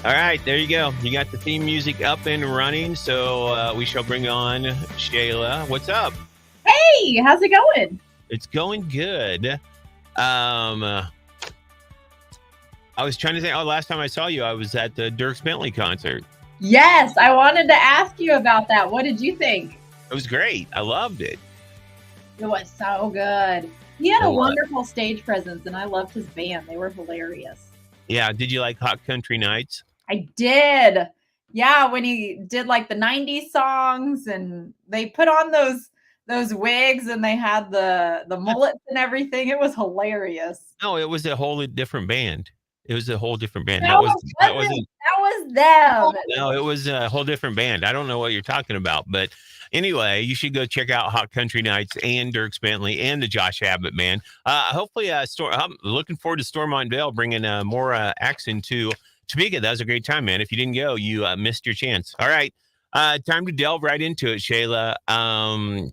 All right, there you go. You got the theme music up and running. So we shall bring on Shayla. What's up? Hey, how's it going? It's going good. I was trying to say, last time I saw you, I was at the Dierks Bentley concert. Yes, I wanted to ask you about that. What did you think? It was great. I loved it. It was so good. He had a wonderful stage presence, and I loved his band. They were hilarious. Yeah. Did you like Hot Country Nights? I did. Yeah, when he did like the 90s songs and they put on those wigs and they had the mullets and everything. It was hilarious. No, it was a whole different band. It was a whole different band. That was them. No, it was a whole different band. I don't know what you're talking about, but anyway, you should go check out Hot Country Nights and Dierks Bentley and the Josh Abbott Band. Hopefully, I'm looking forward to Stormont Vale bringing more acts into Topeka. That was a great time, man. If you didn't go, you missed your chance. All right. Time to delve right into it, Shayla.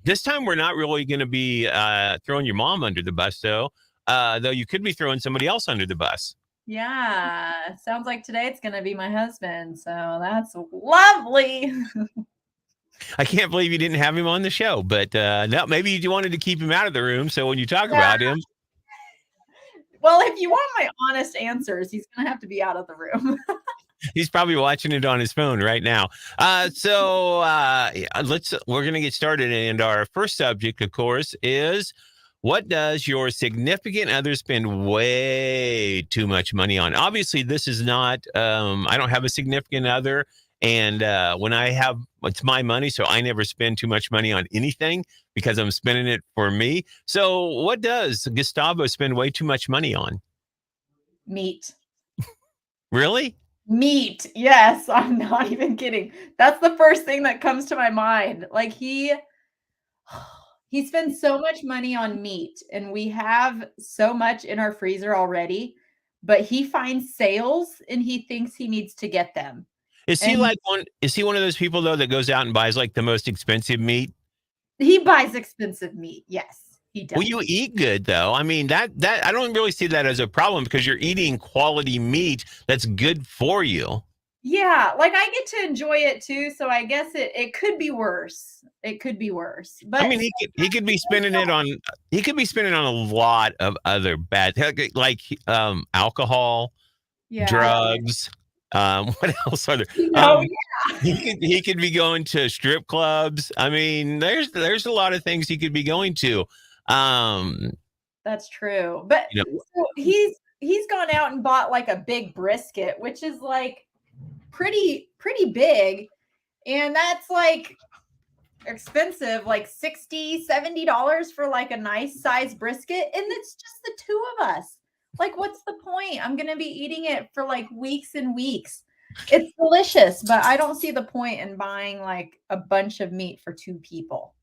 This time, we're not really going to be throwing your mom under the bus, though you could be throwing somebody else under the bus. Yeah, sounds like today it's going to be my husband. So that's lovely. I can't believe you didn't have him on the show, but no, maybe you wanted to keep him out of the room. So when you talk about him. Well, if you want my honest answers, he's going to have to be out of the room. He's probably watching it on his phone right now. We're going to get started. And our first subject, of course, is what does your significant other spend way too much money on? Obviously, this is not, I don't have a significant other. And when I have, it's my money, so I never spend too much money on anything because I'm spending it for me. So what does Gustavo spend way too much money on? Meat. Really? Meat. Yes, I'm not even kidding. That's the first thing that comes to my mind. Like he spends so much money on meat, and we have so much in our freezer already, but he finds sales and he thinks he needs to get them. Is he one of those people though that goes out and buys like the most expensive meat? He buys expensive meat. Yes, he does. Well, you eat good though. I mean, that I don't really see that as a problem because you're eating quality meat that's good for you. Yeah, like I get to enjoy it too, so I guess it could be worse. It could be worse. But I mean, he could be spending it on a lot of other bad, like alcohol, drugs. What else are there? He could be going to strip clubs. I mean, there's a lot of things he could be going to. That's true. But so he's gone out and bought like a big brisket, which is like pretty big, and that's like expensive, like $60-$70 for like a nice size brisket, and it's just the two of us. Like, what's the point? I'm gonna be eating it for like weeks and weeks. It's delicious, but I don't see the point in buying like a bunch of meat for two people.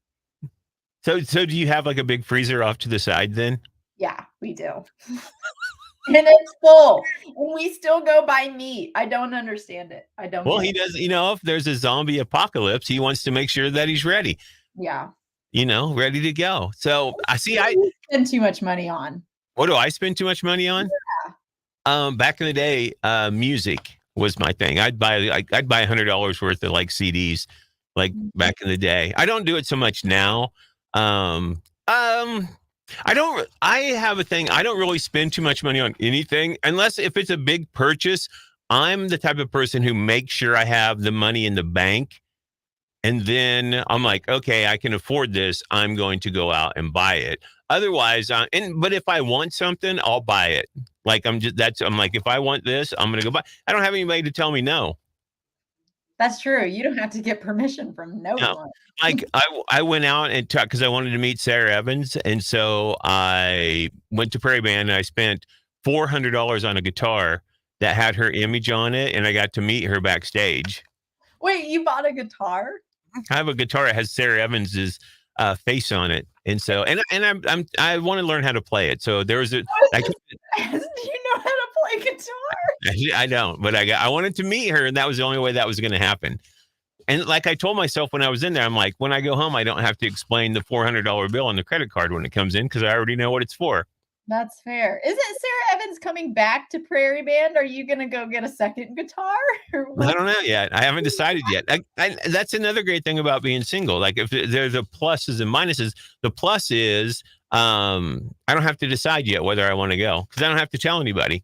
So do you have like a big freezer off to the side then? Yeah, we do. And it's full, and we still go buy meat. I don't understand it. I don't. Well, he does. If there's a zombie apocalypse, he wants to make sure that he's ready. Yeah. Ready to go. So I spend too much money on. What do I spend too much money on? Yeah. Back in the day, music was my thing. I'd buy $100 worth of like CDs, like back in the day. I don't do it so much now. I have a thing. I don't really spend too much money on anything unless if it's a big purchase. I'm the type of person who makes sure I have the money in the bank. And then I'm like, okay, I can afford this. I'm going to go out and buy it. Otherwise, but if I want something, I'll buy it. Like I'm like, if I want this, I'm going to go buy. I don't have anybody to tell me no. That's true. You don't have to get permission from no one. Like I went out and talked because I wanted to meet Sarah Evans. And so I went to Prairie Band and I spent $400 on a guitar that had her image on it. And I got to meet her backstage. Wait, you bought a guitar? I have a guitar that has Sarah Evans's face on it. And so, and I want to learn how to play it. So there was a, do you know how to play guitar? I don't, but I wanted to meet her, and that was the only way that was going to happen. And like I told myself when I was in there, I'm like, when I go home, I don't have to explain the $400 bill on the credit card when it comes in because I already know what it's for. That's fair. Isn't Sarah Evans coming back to Prairie Band? Are you gonna go get a second guitar or I what? don't know yet. I haven't decided yet. That's another great thing about being single. Like if there's a pluses and minuses, the plus is I don't have to decide yet whether I want to go because I don't have to tell anybody.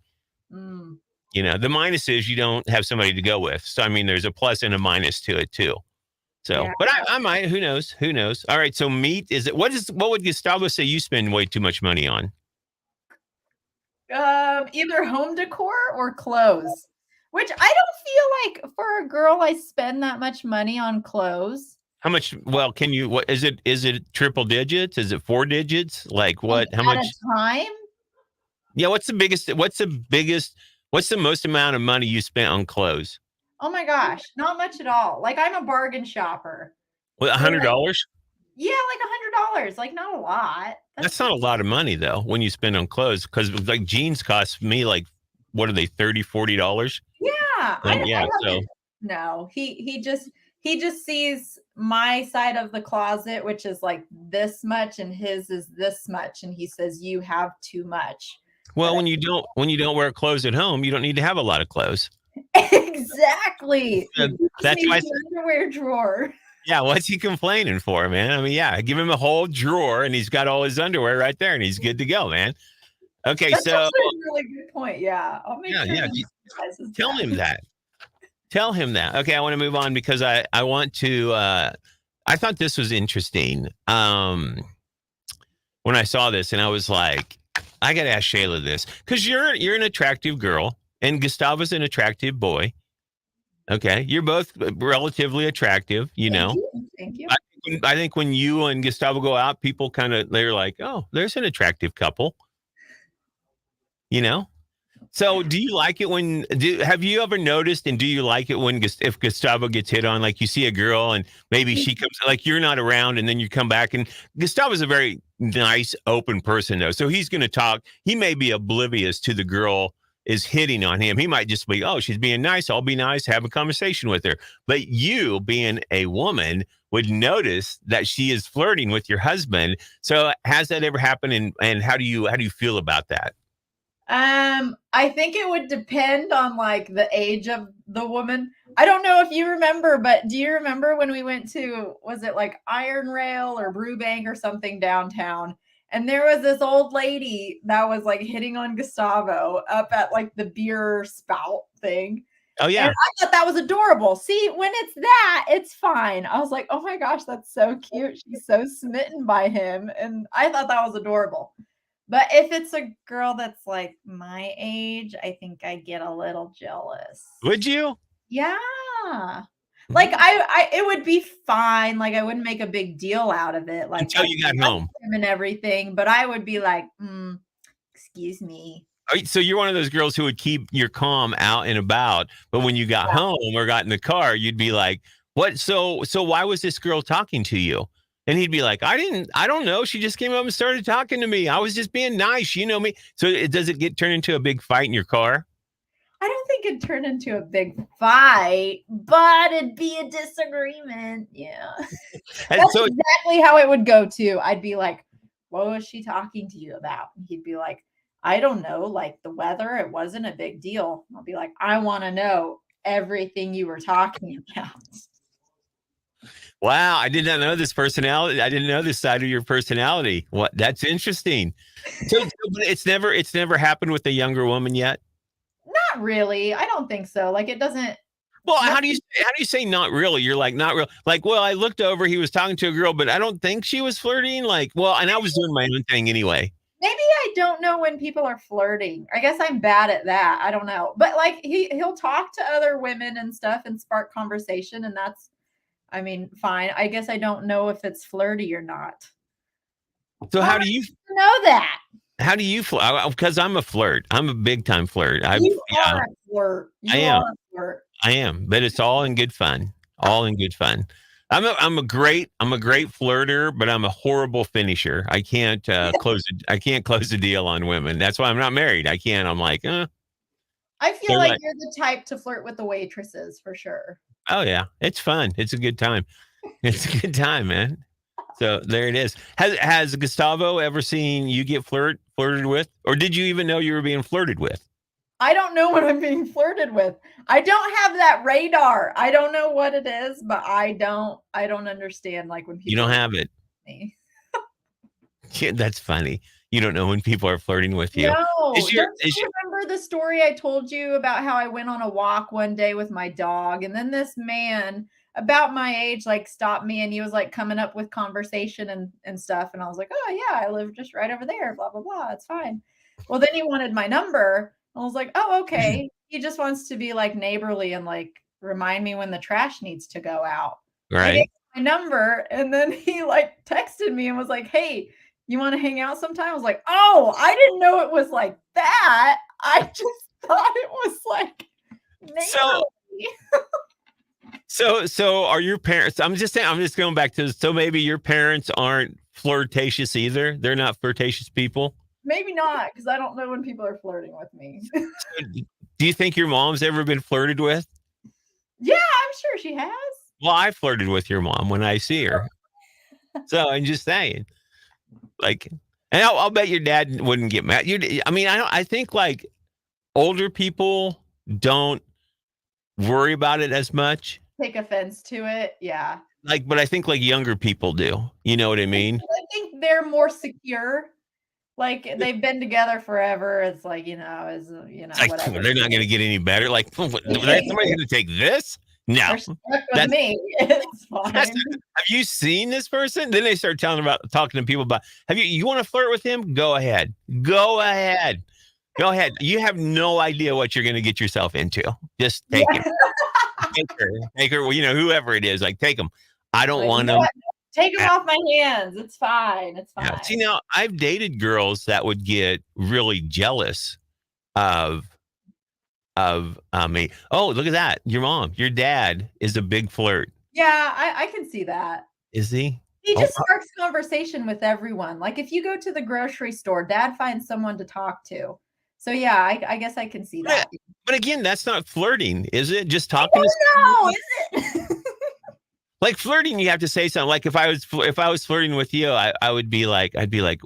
Mm, The minus is you don't have somebody to go with. So I mean, there's a plus and a minus to it too. So, yeah. but I might. Who knows? Who knows? All right. So meat is it? What would Gustavo say you spend way too much money on? Either home decor or clothes. Which I don't feel like for a girl I spend that much money on clothes. How much? Well, can you? What is it? Is it triple digits? Is it four digits? Like Like what? How at a much? time? Yeah. What's the biggest? What's the biggest? What's the most amount of money you spent on clothes? Oh my gosh, not much at all. Like I'm a bargain shopper. Well, So like, $100. yeah, like $100. Like not a lot. That's not a lot of money though when you spend on clothes because like jeans cost me like what are they $30-$40? Yeah, Yeah. I So no, he just sees my side of the closet, which is like this much, and his is this much, and he says you have too much. But well when you don't wear clothes at home, you don't need to have a lot of clothes. exactly, Uh, he just That's why. needs an underwear drawer. Yeah, what's he complaining for, man? I mean, yeah, give him a whole drawer and he's got all his underwear right there and he's good to go, man. Okay, That's so actually a really good point. Yeah, I'll make yeah, sure yeah, he realizes tell that. him that. Tell him that. Okay, I want to move on because I want to I thought this was interesting. When I saw this and I was like, I got to ask Shayla this cuz you're an attractive girl and Gustavo's an attractive boy. Okay, you're both relatively attractive, Thank you, thank you. I think when you and Gustavo go out, people they're like, oh, there's an attractive couple, you know? So do you like it have you ever noticed and do you like it when, if Gustavo gets hit on, like you see a girl and maybe she comes, like you're not around and then you come back and Gustavo's a very nice, open person though. So he's going to talk. He may be oblivious to the girl is hitting on him. He might just be, oh, she's being nice. I'll be nice. Have a conversation with her. But you being a woman would notice that she is flirting with your husband. So has that ever happened? And how do you feel about that? I think it would depend on like the age of the woman. I don't know if you remember, but do you remember when we went to, was it like Iron Rail or Brewbank or something downtown? And there was this old lady that was like hitting on Gustavo up at like the beer spout thing. Oh And yeah. I thought that was adorable. See, when it's that, it's fine. I was like, oh my gosh, that's so cute. She's so smitten by him. And I thought that was adorable. But if it's a girl that's like my age, I think I get a little jealous. Would you? Yeah. Like I it would be fine. Like I wouldn't make a big deal out of it. Like Until I you got like home. him and everything, but I would be like, excuse me. So you're one of those girls who would keep your calm out and about, but when you got Yeah. home or got in the car, you'd be like, "What? So why was this girl talking to you?" And he'd be like, I don't know. She just came up and started talking to me. I was just being nice. You know me." So does it get turned into a big fight in your car? I don't think it'd turn into a big fight, but it'd be a disagreement. Yeah. And That's so, exactly how it would go too. I'd be like, "What was she talking to you about?" And he'd be like, "I don't know, like the weather, it wasn't a big deal." I'll be like, "I want to know everything you were talking about." wow, I did not know this personality. I didn't know this side of your personality. What? That's interesting. But it's never happened with a younger woman yet. Not really. I don't think so. Like it doesn't Well, how do you nothing say not really? You're like not real. Like, well, I looked over, he was talking to a girl, but I don't think she was flirting. Like, well, and I was doing my own thing anyway. maybe I don't know when people are flirting. I guess I'm bad at that. I don't know. But like he'll talk to other women and stuff and spark conversation and that's I mean, fine. I guess I don't know if it's flirty or not. So How how am do I you supposed to know that? how do you flirt? Because I'm a flirt. I'm a big time flirt. You Yeah, are a flirt. I You am. are a flirt. I am. But it's all in good fun. All in good fun. I'm a great flirter, but I'm a horrible finisher. I can't close a deal on women. That's why I'm not married. I can't. I'm like, I feel they're like like, you're the type to flirt with the waitresses for sure. oh yeah, it's fun. It's a good time. It's a good time, man. So there it is. Has Gustavo ever seen you get flirted with, or did you even know you were being flirted with? I don't know what I'm being flirted with. I don't have that radar. I don't know what it is, but I don't understand like when people You don't have it. me. Yeah, that's funny. You don't know when people are flirting with you. No, Is don't your you remember the story I told you about how I went on a walk one day with my dog, and then this man about my age like stopped me, and he was like coming up with conversation and stuff, and I was like, oh yeah, I live just right over there, blah blah blah, it's fine. Well, then he wanted my number. I was like, oh okay, he just wants to be like neighborly and like remind me when the trash needs to go out. I gave right? him my number, and then he like texted me and was like, hey, you want to hang out sometime? I was like, oh, I didn't know it was like that. I just thought it was like So neighborly. so are your parents? I'm just saying. I'm just going back to. So maybe your parents aren't flirtatious either. They're not flirtatious people. Maybe not, because I don't know when people are flirting with me. Do you think your mom's ever been flirted with? Yeah, I'm sure she has. Well, I flirted with your mom when I see her. So I'm just saying, like, and I'll bet your dad wouldn't get mad. I mean, I think like older people don't worry about it as much. Take offense to it. Yeah. Like, but I think like younger people do. You know what I mean? I think they're more secure. Like they've been together forever. It's like, is It's like whatever. they're not going to get any better. Like, somebody's going to take this? No, They're stuck with that's, me. It's fine. have you seen this person? Then they start talking to people about. You want to flirt with him? Go ahead. Go ahead. Go ahead. You have no idea what you're going to get yourself into. Just take him. Take her. Well, whoever it is, like take them. I don't want them. Take them off my hands. It's fine. It's fine. Yeah. See, now I've dated girls that would get really jealous of me. Oh, look at that. Your mom, your dad is a big flirt. Yeah, I can see that. Is he? He just sparks conversation with everyone. Like if you go to the grocery store, dad finds someone to talk to. So yeah, I guess I can see that. But again, that's not flirting, is it? Just talking to someone? No, is it? Like flirting, you have to say something. Like if I was flirting with you, I'd be like,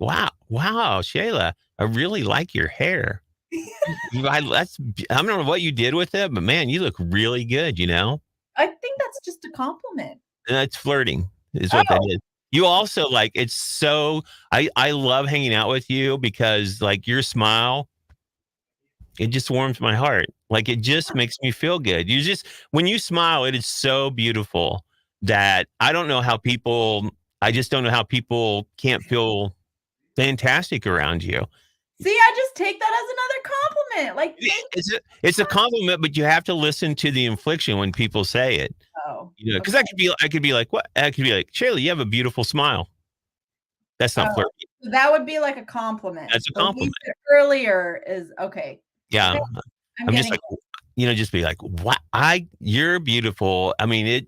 wow, Shayla, I really like your hair. I don't know what you did with it, but man, you look really good. I think that's just a compliment. And that's flirting, is what that is. You also like it's so. I love hanging out with you because like your smile, it just warms my heart. Like it just makes me feel good. When you smile, it is so beautiful that I don't know how people. I just don't know how people can't feel fantastic around you. See, I just take that as another compliment. Like it's a compliment, but you have to listen to the inflection when people say it. Oh, because I could be like, what? I could be like, Shayla, you have a beautiful smile. That's not flirty. That would be like a compliment. That's a compliment. Earlier is okay. Yeah, okay. I'm just like, just be like, what? You're beautiful. I mean,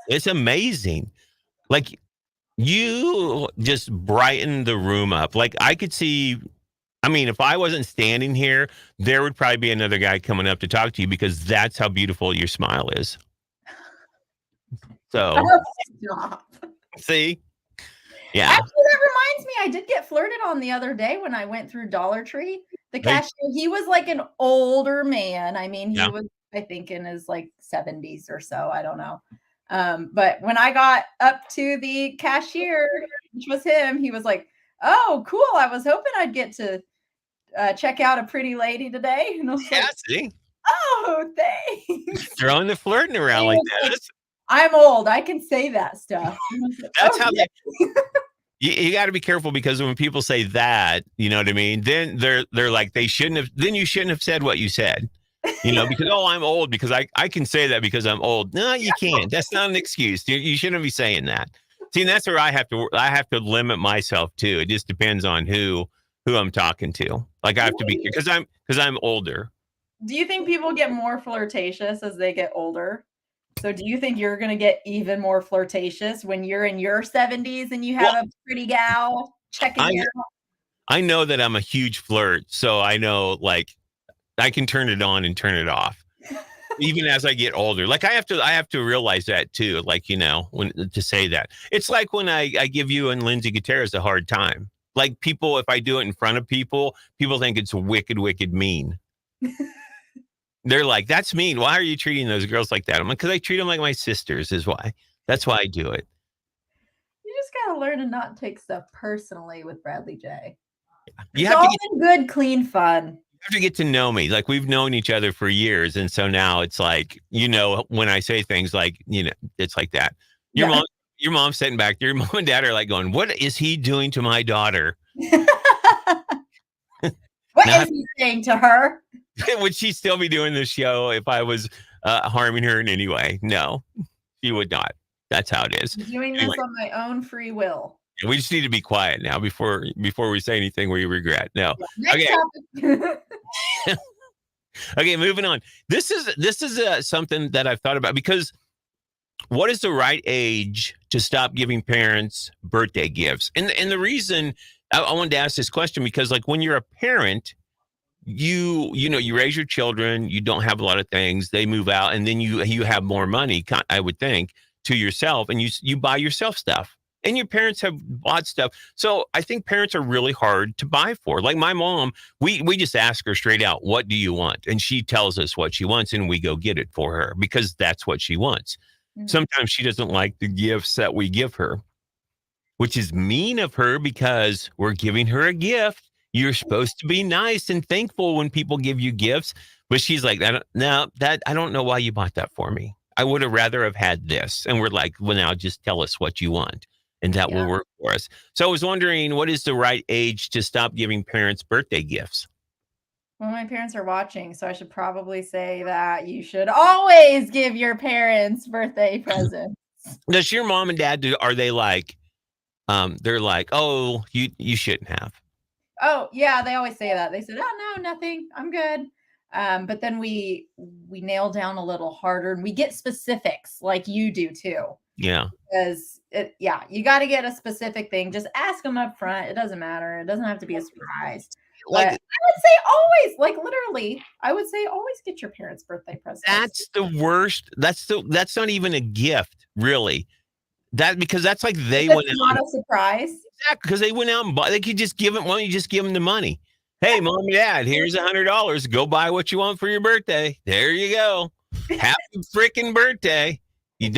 it's amazing. Like you just brighten the room up. Like I could see. I mean, if I wasn't standing here, there would probably be another guy coming up to talk to you because that's how beautiful your smile is. So, see? Yeah. Actually, that reminds me, I did get flirted on the other day when I went through Dollar Tree. The cashier, he was like an older man. I mean, he was, I think, in his like 70s or so. I don't know. But when I got up to the cashier, which was him, he was like, oh, cool. I was hoping I'd get to check out a pretty lady today. And I was like, see? Oh, thanks. Throwing the flirting around like that. I'm old. I can say that stuff. That's how you got to be careful because when people say that, you know what I mean? Then they're like, you shouldn't have said what you said. Because I'm old because I can say that because I'm old. No, you can't. That's not an excuse. You shouldn't be saying that. See, and that's where I have to limit myself too. It just depends on who I'm talking to. Like I have to be because I'm older. Do you think people get more flirtatious as they get older? So do you think you're going to get even more flirtatious when you're in your 70s and you have a pretty gal checking you out? I know that I'm a huge flirt, so I know like I can turn it on and turn it off. Even as I get older, like I have to realize that too. Like, when to say that, it's like when I give you and Lindsay Gutierrez a hard time. Like people, if I do it in front of people think it's wicked, wicked mean. They're like, that's mean. Why are you treating those girls like that? I'm like, because I treat them like my sisters is why. That's why I do it. You just gotta learn to not take stuff personally with Bradley J. You It's have to all in good, clean fun. have to get to know me. Like we've known each other for years. And so now it's like, when I say things like, it's like that. Your Yeah. mom, your mom's sitting back there. Your mom and dad are like going, what is he doing to my daughter? What Now, is he saying to her? would she still be doing this show if I was harming her in any way? No, she would not. That's how it is. I'm doing Anyway, this on my own free will. we just need to be quiet now before we say anything we regret. No. Yeah. Next topic. Okay, moving on. This is something that I've thought about because what is the right age to stop giving parents birthday gifts? And the reason I wanted to ask this question because like when you're a parent, you raise your children, you don't have a lot of things, they move out, and then you have more money, I would think, to yourself, and you buy yourself stuff. And your parents have bought stuff. So I think parents are really hard to buy for. Like my mom, we just ask her straight out, what do you want? And she tells us what she wants and we go get it for her because that's what she wants. Mm-hmm. Sometimes she doesn't like the gifts that we give her, which is mean of her because we're giving her a gift. You're supposed to be nice and thankful when people give you gifts. But she's like, I don't know why you bought that for me. I would have rather have had this. And we're like, well, now just tell us what you want. And that will work for us. So I was wondering, what is the right age to stop giving parents birthday gifts? Well, my parents are watching, so I should probably say that you should always give your parents birthday presents. Does your mom and dad are they like, they're like, oh, you shouldn't have. Oh, yeah, they always say that. They said, oh, no, nothing. I'm good. But then we nail down a little harder and we get specifics like you do too. Yeah. Because you got to get a specific thing. Just ask them up front. It doesn't matter. It doesn't have to be a surprise. Like, I would say always, like literally, I would say always get your parents' birthday presents. That's the worst. That's not even a gift, really. Because that's like they went out. It's not a surprise. Exactly, because they went out and bought. They could just give them. Why don't you just give them the money? Hey, mom and dad, here's $100. Go buy what you want for your birthday. There you go. Happy freaking birthday. You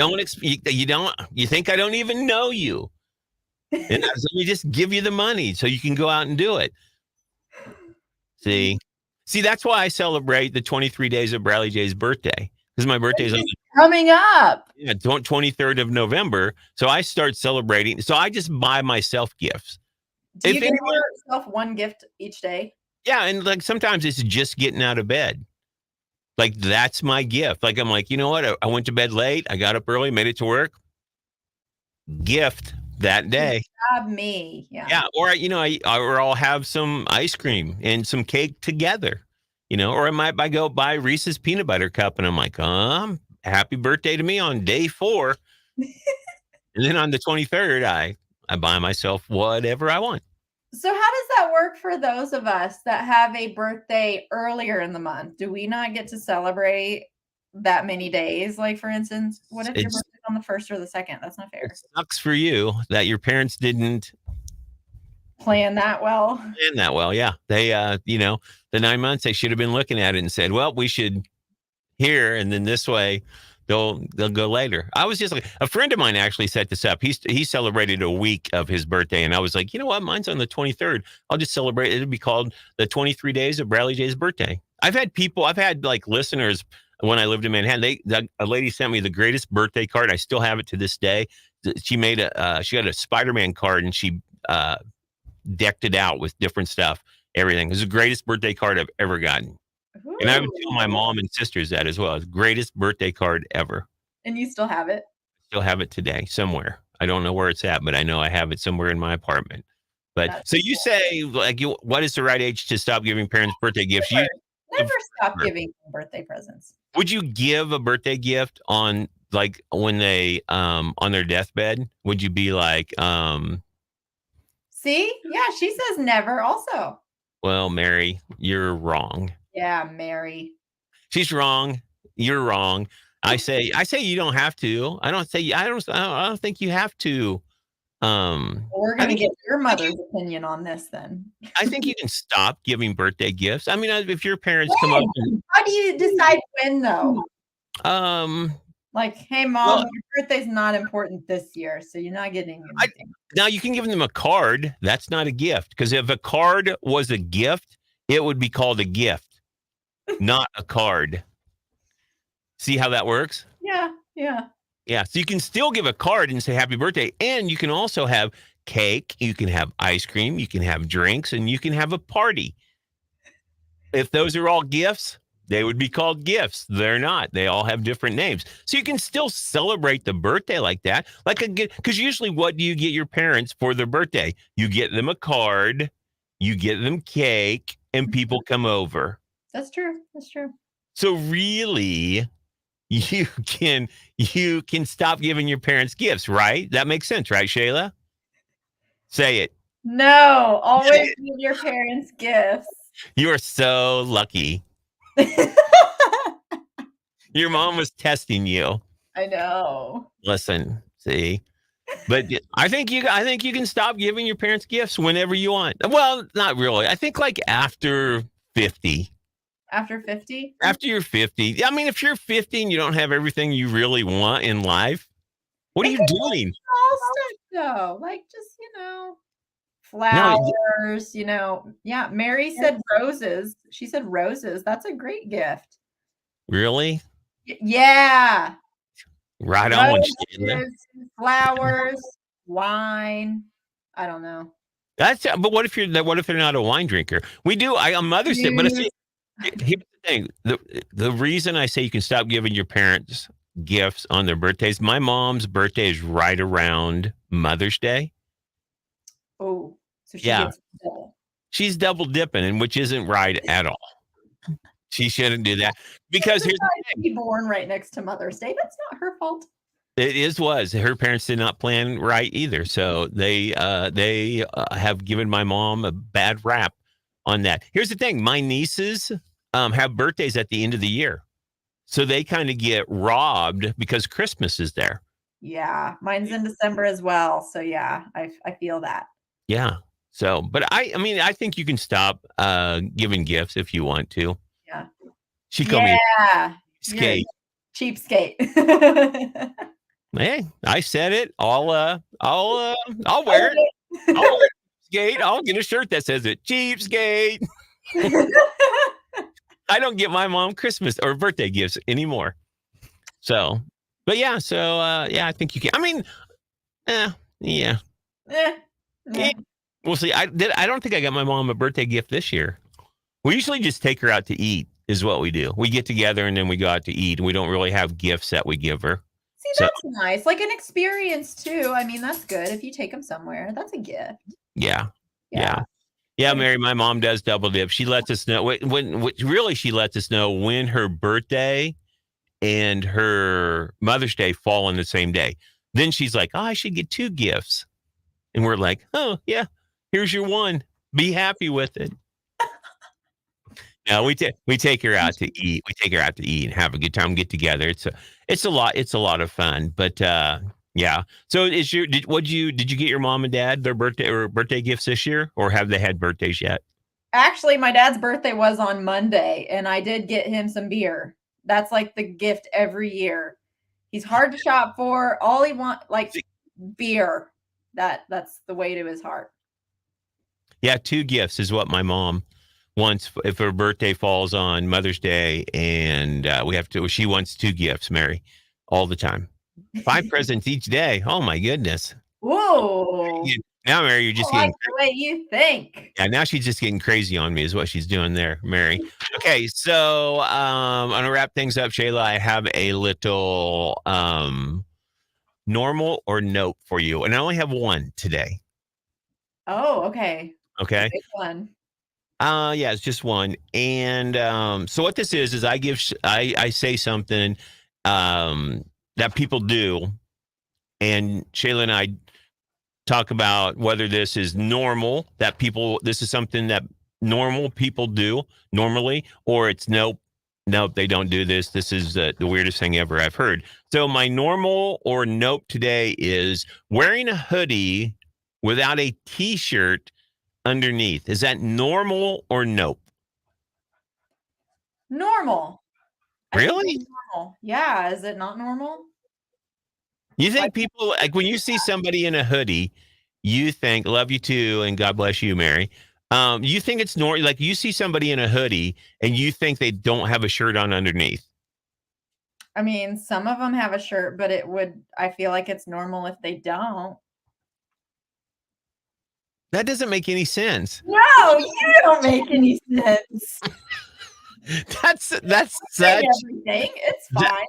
think I don't even know you. And let me just give you the money so you can go out and do it. See, that's why I celebrate the 23 days of Bradley J's birthday. Because my birthday is coming up. Yeah, 23rd of November. So I start celebrating. So I just buy myself gifts. Do you give yourself one gift each day? Yeah, and like sometimes it's just getting out of bed. Like that's my gift. Like I'm like, you know what? I went to bed late. I got up early, made it to work. Gift that day. Me. Yeah. Yeah. Or or I'll have some ice cream and some cake together. Or I might go buy Reese's peanut butter cup and I'm like, happy birthday to me on day 4. And then on the 23rd, I buy myself whatever I want. So how does that work for those of us that have a birthday earlier in the month? Do we not get to celebrate that many days? Like, for instance, what if your birthday's on the 1st or the 2nd? That's not fair. It sucks for you that your parents didn't plan that well. Yeah. They, the 9 months, they should have been looking at it and said, well, we should here. And then this way they'll go later. I was just like, a friend of mine actually set this up. He celebrated a week of his birthday. And I was like, you know what? Mine's on the 23rd. I'll just celebrate. It'll be called the 23 days of Bradley J's birthday. I've had like listeners when I lived in Manhattan. A lady sent me the greatest birthday card. I still have it to this day. She made she got a Spider-Man card and she, decked it out with different stuff, everything. It was the greatest birthday card I've ever gotten. Ooh. And I would tell my mom and sisters that as well. It's the greatest birthday card ever. And you still have it? Still have it today somewhere. I don't know where it's at, but I know I have it somewhere in my apartment. But that's so you say, like, what is the right age to stop giving parents birthday gifts? Never stop giving birthday presents. Would you give a birthday gift on like when they on their deathbed? Would you be like See? Yeah, she says never also. Well, Mary, you're wrong. Yeah, Mary. She's wrong. You're wrong. I say you don't have to. I don't think you have to. We're I gonna think get your mother's opinion on this then. I think you can stop giving birthday gifts. I mean, if your parents come up and, How do you decide when though? um, Like, hey mom, well, your birthday's not important this year, so you're not getting anything. now you can give them a card. That's not a gift, because if a card was a gift, it would be called a gift, not a card. See how that works? Yeah, yeah. Yeah. So you can still give a card and say happy birthday. And you can also have cake. You can have ice cream. You can have drinks, and you can have a party. If those are all gifts, they would be called gifts. They're not. They all have different names. So you can still celebrate the birthday like that. Because usually what do you get your parents for their birthday? You get them a card, you get them cake, and people come over. That's true. That's true. So really, you can stop giving your parents gifts, right? That makes sense, right, Shayla? Say it. No, always give your parents gifts. You are so lucky. Your mom was testing you. I know. Listen, see. But I think you can stop giving your parents gifts whenever you want. Well, not really. I think like after 50. After 50? After you're 50. I mean, if you're 50 and you don't have everything you really want in life, what are you doing? Small stuff though, like just flowers. Yeah. Mary said roses. She said roses. That's a great gift. Really? Yeah. Right on. Roses, flowers, wine. I don't know. But what if they're not a wine drinker? We do. On Mother's Day, but here's the thing: the reason I say you can stop giving your parents gifts on their birthdays. My mom's birthday is right around Mother's Day. Oh, so she gets double. She's double dipping, and which isn't right at all. She shouldn't do that, because here's the thing: be born right next to Mother's Day. That's not her fault. It was her parents did not plan right either, so they have given my mom a bad rap on that. Here's the thing: my nieces have birthdays at the end of the year, so they kind of get robbed because Christmas is there. Yeah, mine's in December as well, so yeah, I feel that. Yeah. So, but I mean, I think you can stop giving gifts if you want to. Yeah. She called me skate. Cheapskate. Hey, I said it. I'll wear it. I'll wear it. Skate. I'll get a shirt that says it. Cheapskate. I don't get my mom Christmas or birthday gifts anymore. So, but yeah. So, yeah, I think you can. I mean, yeah. We'll see. I don't think I got my mom a birthday gift this year. We usually just take her out to eat is what we do. We get together and then we go out to eat. We don't really have gifts that we give her. See, that's nice. Like an experience too. I mean, that's good. If you take them somewhere, that's a gift. Yeah. Mary, my mom does double dip. She lets us know she lets us know when her birthday and her Mother's Day fall on the same day. Then she's like, "Oh, I should get 2 gifts." And we're like, "Oh, yeah, here's your one. Be happy with it." No, we take her out to eat. We take her out to eat and have a good time, get together. It's a lot of fun. But yeah. So did you get your mom and dad their birthday gifts this year, or have they had birthdays yet? Actually, my dad's birthday was on Monday, and I did get him some beer. That's like the gift every year. He's hard to shop for. All he wants, like beer. That's the way to his heart. Yeah, 2 gifts is what my mom wants if her birthday falls on Mother's Day, and she wants 2 gifts, Mary, all the time. 5 presents each day. Oh my goodness. Whoa. Now, Mary, you're just getting the way you think. Yeah, now she's just getting crazy on me is what she's doing there, Mary. Okay, so I'm gonna wrap things up, Shayla. I have a little normal or note for you, and I only have one today. Oh, okay. Okay. Big one. Yeah, it's just one. And so what this is I say something that people do, and Shayla and I talk about whether this is normal, this is something that normal people do normally, or it's nope, nope, they don't do this. This is the weirdest thing ever I've heard. So my normal or nope today is wearing a hoodie without a t-shirt underneath. Is that normal or nope? Normal. Really? Normal. Yeah. Is it not normal? You think people, like when you see somebody in a hoodie, you think, love you too, and God bless you, Mary. You think it's normal, like you see somebody in a hoodie and you think they don't have a shirt on underneath. I mean, some of them have a shirt, but I feel like it's normal if they don't. That doesn't make any sense. No, you don't make any sense. That's such everything. It's fine.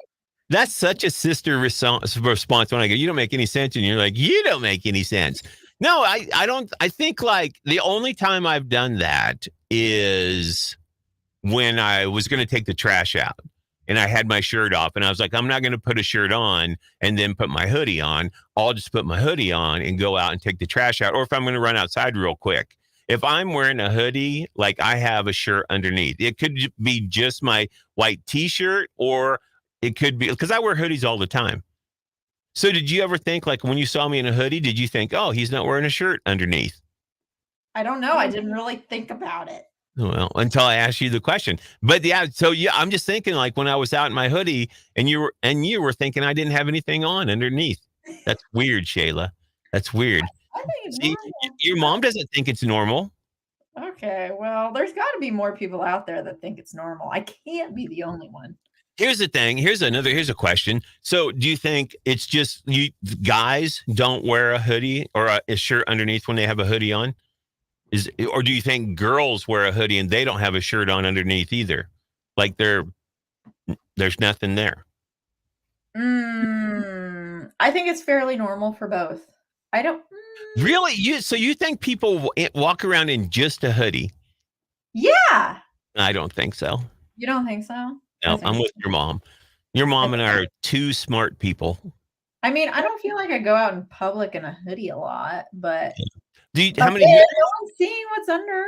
That's such a sister response when I go, you don't make any sense. And you're like, you don't make any sense. No, I don't. I think like the only time I've done that is when I was going to take the trash out and I had my shirt off and I was like, I'm not going to put a shirt on and then put my hoodie on. I'll just put my hoodie on and go out and take the trash out. Or if I'm going to run outside real quick, if I'm wearing a hoodie, like I have a shirt underneath, it could be just my white t-shirt, or it could be because I wear hoodies all the time. So did you ever think, like when you saw me in a hoodie, did you think, oh, he's not wearing a shirt underneath? I don't know. I didn't really think about it. Well, until I asked you the question. But yeah, so yeah, I'm just thinking like when I was out in my hoodie and you were thinking I didn't have anything on underneath. That's weird, Shayla. That's weird. I think it's See, normal. your mom doesn't think it's normal. Okay, well, there's got to be more people out there that think it's normal. I can't be the only one. Here's the thing. Here's a question. So do you think it's just you guys don't wear a hoodie or a shirt underneath when they have a hoodie on? Or do you think girls wear a hoodie and they don't have a shirt on underneath either? Like there's nothing there. I think it's fairly normal for both. I don't really. So you think people walk around in just a hoodie? Yeah. I don't think so. You don't think so? No, I'm with your mom. Your mom and I are two smart people. I mean, I don't feel like I go out in public in a hoodie a lot, but how many? No one's seeing what's under.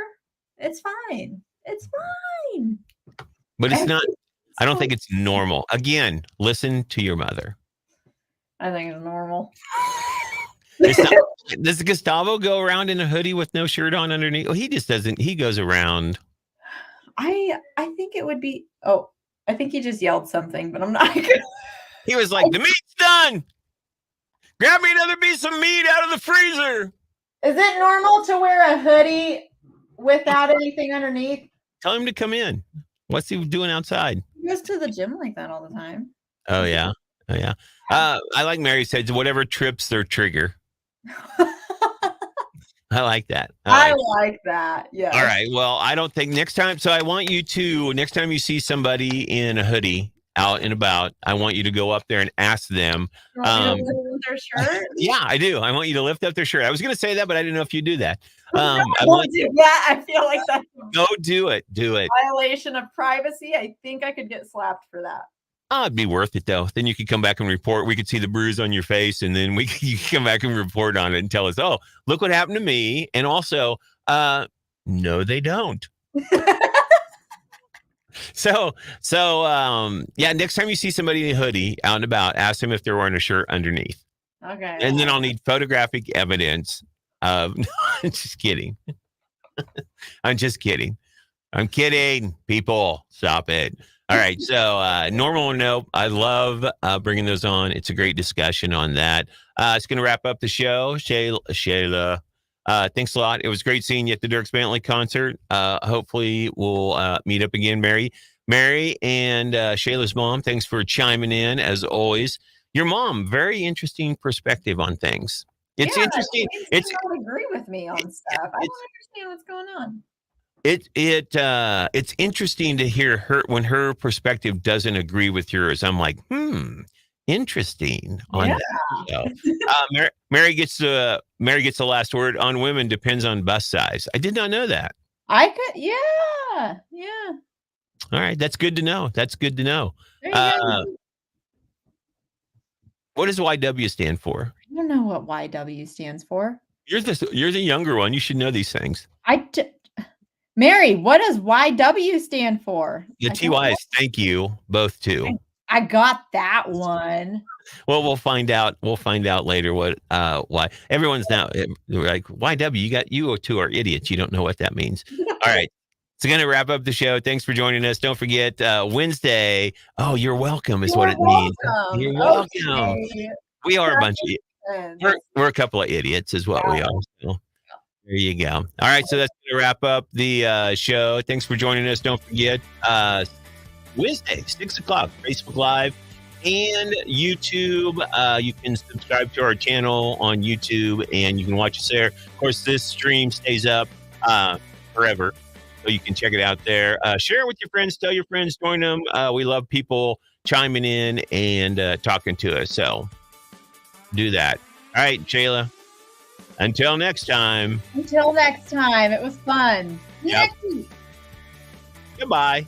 It's fine. It's fine. But it's not. I don't think it's normal. Again, listen to your mother. I think it's normal. Does Gustavo go around in a hoodie with no shirt on underneath? Oh, he just doesn't. He goes around. I think it would be. Oh, I think he just yelled something, but I'm not. He was like, "The meat's done. Grab me another piece of meat out of the freezer." Is it normal to wear a hoodie without anything underneath? Tell him to come in. What's he doing outside? He goes to the gym like that all the time. Oh yeah. Oh yeah. I like Mary said, whatever trips their trigger. I like that. I like that. Yeah. All right. Well, I don't think next time. So I want you to, next time you see somebody in a hoodie out and about, I want you to go up there and ask them. Their shirt? Yeah, I do. I want you to lift up their shirt. I was going to say that, but I didn't know if you do that. I feel like that's go do it. Do it. Violation of privacy. I think I could get slapped for that. Oh, it'd be worth it though. Then you could come back and report. We could see the bruise on your face, and then you could come back and report on it and tell us, "Oh, look what happened to me." And also, no, they don't. So, yeah. Next time you see somebody in a hoodie out and about, ask them if they're wearing a shirt underneath. Okay. And then I'll need photographic evidence of. I'm just kidding. I'm just kidding. I'm kidding. People, stop it. All right. So normal or no, I love bringing those on. It's a great discussion on that. It's going to wrap up the show. Shayla, thanks a lot. It was great seeing you at the Dierks Bentley concert. Hopefully we'll meet up again, Mary and Shayla's mom. Thanks for chiming in as always. Your mom, very interesting perspective on things. It's interesting. It's don't agree with me on stuff. I don't understand what's going on. It's interesting to hear her when her perspective doesn't agree with yours. I'm like, interesting on that. So, Mary gets the last word on women. Depends on bust size. I did not know that. I could, yeah. All right, that's good to know. What does YW stand for? I don't know what YW stands for. You're the younger one. You should know these things. Mary, what does YW stand for? The TY is thank you, both too. I got that one. Well, we'll find out. We'll find out later what why everyone's now like YW. You two are idiots. You don't know what that means. All right. So going to wrap up the show. Thanks for joining us. Don't forget Wednesday. Oh, you're welcome is what it means. You're welcome. Okay. We are a bunch of we're a couple of idiots is what we are. So there you go. All right. So that's going to wrap up the show. Thanks for joining us. Don't forget Wednesday, 6:00, Facebook Live and YouTube. You can subscribe to our channel on YouTube and you can watch us there. Of course, this stream stays up forever. So you can check it out there. Share it with your friends. Tell your friends. Join them. We love people chiming in and talking to us. So do that. All right, Shayla. Until next time. Until next time. It was fun. Yep. Goodbye.